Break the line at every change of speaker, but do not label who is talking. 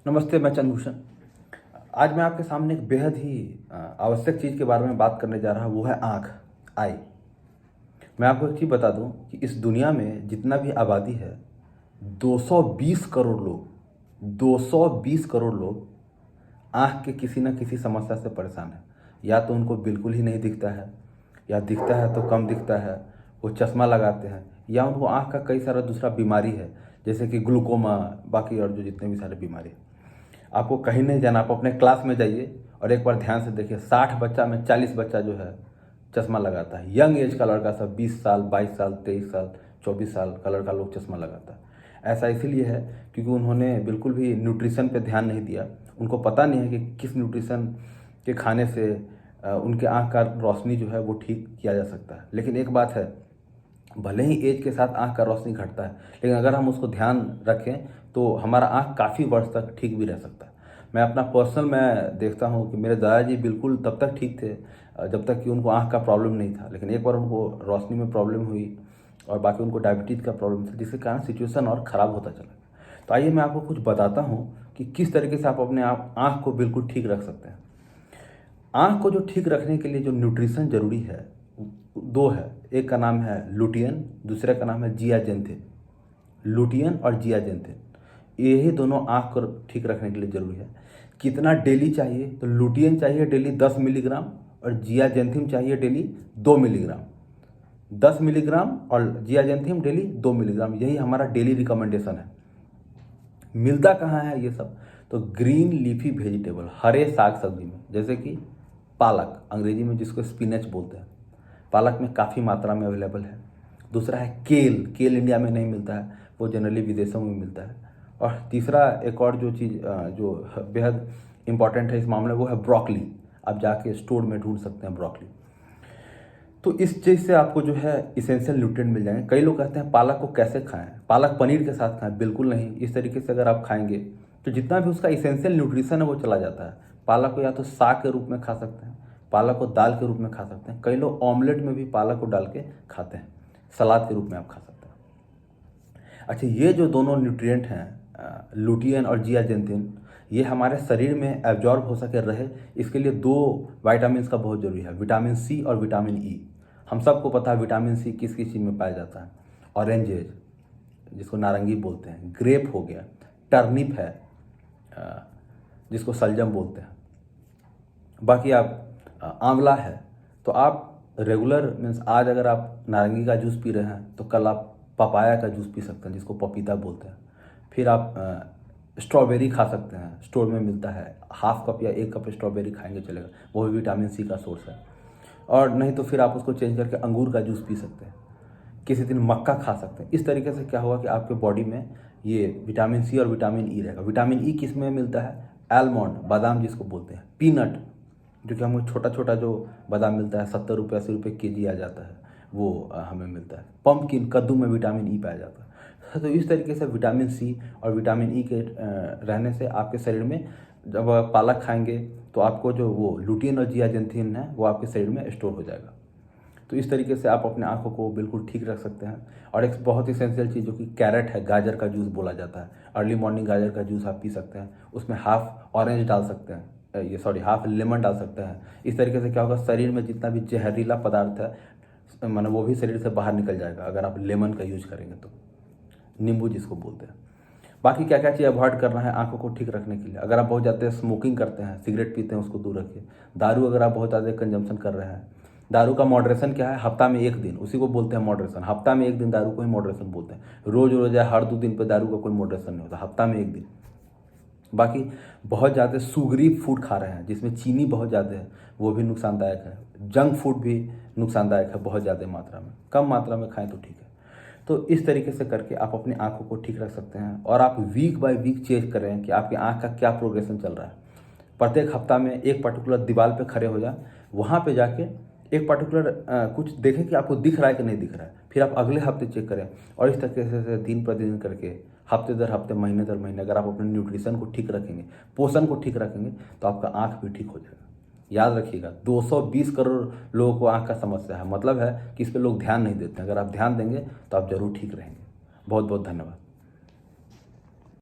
नमस्ते, मैं चंद्रभूषण। आज मैं आपके सामने एक बेहद ही आवश्यक चीज़ के बारे में बात करने जा रहा हूँ, वो है आँख, आई। मैं आपको एक चीज़ बता दूँ कि इस दुनिया में जितना भी आबादी है, 220 करोड़ लोग 220 करोड़ लोग आँख के किसी न किसी समस्या से परेशान हैं। या तो उनको बिल्कुल ही नहीं दिखता है, या दिखता है तो कम दिखता है, वो चश्मा लगाते हैं, या उनको आँख का कई सारा दूसरा बीमारी है, जैसे कि ग्लूकोमा, बाकी और जो जितने भी सारे बीमारी हैं। आपको कहीं नहीं जाना, आप अपने क्लास में जाइए और एक बार ध्यान से देखिए, 60 बच्चा में 40 बच्चा जो है चश्मा लगाता है। यंग एज का लड़का सब 20 साल, 22 साल, 23 साल, 24 साल का लड़का लोग चश्मा लगाता है। ऐसा इसीलिए है क्योंकि उन्होंने बिल्कुल भी न्यूट्रिशन पे ध्यान नहीं दिया। उनको पता नहीं है कि किस न्यूट्रिशन के खाने से उनके आँख का रोशनी जो है वो ठीक किया जा सकता है। लेकिन एक बात है, भले ही एज के साथ आँख का रोशनी घटता है, लेकिन अगर हम उसको ध्यान रखें तो हमारा आँख काफ़ी वर्ष तक ठीक भी रह सकता है। मैं अपना पर्सनल मैं देखता हूँ कि मेरे दादाजी बिल्कुल तब तक ठीक थे जब तक कि उनको आँख का प्रॉब्लम नहीं था। लेकिन एक बार उनको रोशनी में प्रॉब्लम हुई और बाकी उनको डायबिटीज़ का प्रॉब्लम था, जिसके कारण सिचुएशन और ख़राब होता चला। तो आइए मैं आपको कुछ बताता हूँ कि किस तरीके से आप अपने आप आँख को बिल्कुल ठीक रख सकते हैं। आँख को जो ठीक रखने के लिए जो न्यूट्रिशन ज़रूरी है, दो है। एक का नाम है लुटियन, दूसरे का नाम है जियाजेंथिन। लुटियन और जियाजेंथिन, यही दोनों आँख को ठीक रखने के लिए ज़रूरी है। कितना डेली चाहिए? तो लुटियन चाहिए डेली 10 मिलीग्राम और जियाजेंथिन चाहिए डेली 2 मिलीग्राम। 10 मिलीग्राम और जियाजेंथिन डेली 2 मिलीग्राम, यही हमारा डेली रिकमेंडेशन है। मिलता कहाँ है ये सब? तो ग्रीन लीफी वेजिटेबल, हरे साग सब्जी में, जैसे कि पालक, अंग्रेजी में जिसको स्पिनच बोलते हैं, पालक में काफ़ी मात्रा में अवेलेबल है। दूसरा है केल, केल इंडिया में नहीं मिलता है, वो जनरली विदेशों में मिलता है। और तीसरा एक और जो चीज़ जो बेहद इंपॉर्टेंट है इस मामले में, वो है ब्रोकली। आप जाके स्टोर में ढूंढ सकते हैं ब्रोकली। तो इस चीज़ से आपको जो है इसेंशियल न्यूट्रिएंट मिल जाएंगे। कई लोग कहते हैं पालक को कैसे खाएं, पालक पनीर के साथ खाएं। बिल्कुल नहीं, इस तरीके से अगर आप खाएंगे तो जितना भी उसका इसेंशियल न्यूट्रिशन है वो चला जाता है। पालक को या तो साग के रूप में खा सकते हैं, पालक को दाल के रूप में खा सकते हैं, कई लोग ऑमलेट में भी पालक को डाल के खाते हैं, सलाद के रूप में आप खा सकते हैं। अच्छा, ये जो दोनों न्यूट्रिएंट हैं लुटियन और जियाजेंथिन, ये हमारे शरीर में एब्जॉर्ब हो सके रहे, इसके लिए दो विटामिन का बहुत जरूरी है, विटामिन सी और विटामिन ई। हम सबको पता है विटामिन सी किस किस चीज़ में पाया जाता है। ऑरेंजेज, जिसको नारंगी बोलते हैं, ग्रेप हो गया, टर्निप है जिसको सलजम बोलते हैं, बाकी आप आंवला है। तो आप रेगुलर मीन्स आज अगर आप नारंगी का जूस पी रहे हैं तो कल आप पपाया का जूस पी सकते हैं, जिसको पपीता बोलते हैं। फिर आप स्ट्रॉबेरी खा सकते हैं, स्टोर में मिलता है। हाफ कप या 1 कप स्ट्रॉबेरी खाएंगे चलेगा, वो भी विटामिन सी का सोर्स है। और नहीं तो फिर आप उसको चेंज करके अंगूर का जूस पी सकते हैं, किसी दिन मक्का खा सकते हैं। इस तरीके से क्या होगा कि आपके बॉडी में ये विटामिन सी और विटामिन ई रहेगा। विटामिन ई किस में मिलता है? आलमंड, बादाम जिसको बोलते हैं, पीनट, जो कि हमको छोटा छोटा जो बादाम मिलता है, 70 रुपये 80 रुपये केजी आ जाता है, वो हमें मिलता है। पम्पकिन, कद्दू में विटामिन ई पाया जाता है। तो इस तरीके से विटामिन सी और विटामिन ई के रहने से आपके शरीर में, जब आप पालक खाएंगे तो आपको जो वो लुटियन और जियाजेंथिन है वो आपके शरीर में स्टोर हो जाएगा। तो इस तरीके से आप अपने आँखों को बिल्कुल ठीक रख सकते हैं। और एक बहुत इसेंशियल चीज़ जो कि कैरेट है, गाजर का जूस बोला जाता है, अर्ली मॉर्निंग गाजर का जूस आप पी सकते हैं। उसमें हाफ ऑरेंज डाल सकते हैं, हाफ लेमन डाल सकते हैं। इस तरीके से क्या होगा, शरीर में जितना भी जहरीला पदार्थ है माने वो भी शरीर से बाहर निकल जाएगा अगर आप लेमन का यूज करेंगे तो, नींबू जिसको बोलते हैं। बाकी क्या क्या चीज़ अवॉइड करना है आंखों को ठीक रखने के लिए? अगर आप बहुत ज़्यादा स्मोकिंग करते हैं, सिगरेट पीते हैं, उसको दूर रखिए। दारू अगर आप बहुत ज़्यादा कंजम्पशन कर रहे हैं, दारू का मॉडरेशन क्या है? हफ्ता में 1 दिन, उसी को बोलते हैं मॉडरेशन। हफ्ता में 1 दिन दारू को ही मॉडरेशन बोलते हैं। रोज रोज या हर 2 दिन पे दारू का कोई मॉडरेशन नहीं होता, हफ्ता में 1 दिन। बाकी बहुत ज़्यादा सुगरी फूड खा रहे हैं जिसमें चीनी बहुत ज़्यादा है, वो भी नुकसानदायक है। जंक फूड भी नुकसानदायक है बहुत ज़्यादा मात्रा में, कम मात्रा में खाएं तो ठीक है। तो इस तरीके से करके आप अपनी आंखों को ठीक रख सकते हैं। और आप वीक बाय वीक चेक करें कि आपकी आंख का क्या प्रोग्रेशन चल रहा है। प्रत्येक हफ्ता में एक पर्टिकुलर दीवार पे खड़े हो जाए, वहाँ पे जाके एक पर्टिकुलर कुछ देखें कि आपको दिख रहा है कि नहीं दिख रहा है। फिर आप अगले हफ्ते चेक करें, और इस तरीके से दिन प्रतिदिन करके, हफ्ते दर हफ्ते, महीने दर महीने अगर आप अपने न्यूट्रिशन को ठीक रखेंगे, पोषण को ठीक रखेंगे, तो आपका आँख भी ठीक हो जाएगा। याद रखिएगा, 220 करोड़ लोगों को आँख का समस्या है, मतलब है कि इस पर लोग ध्यान नहीं देते हैं। अगर आप ध्यान देंगे तो आप जरूर ठीक रहेंगे। बहुत बहुत धन्यवाद।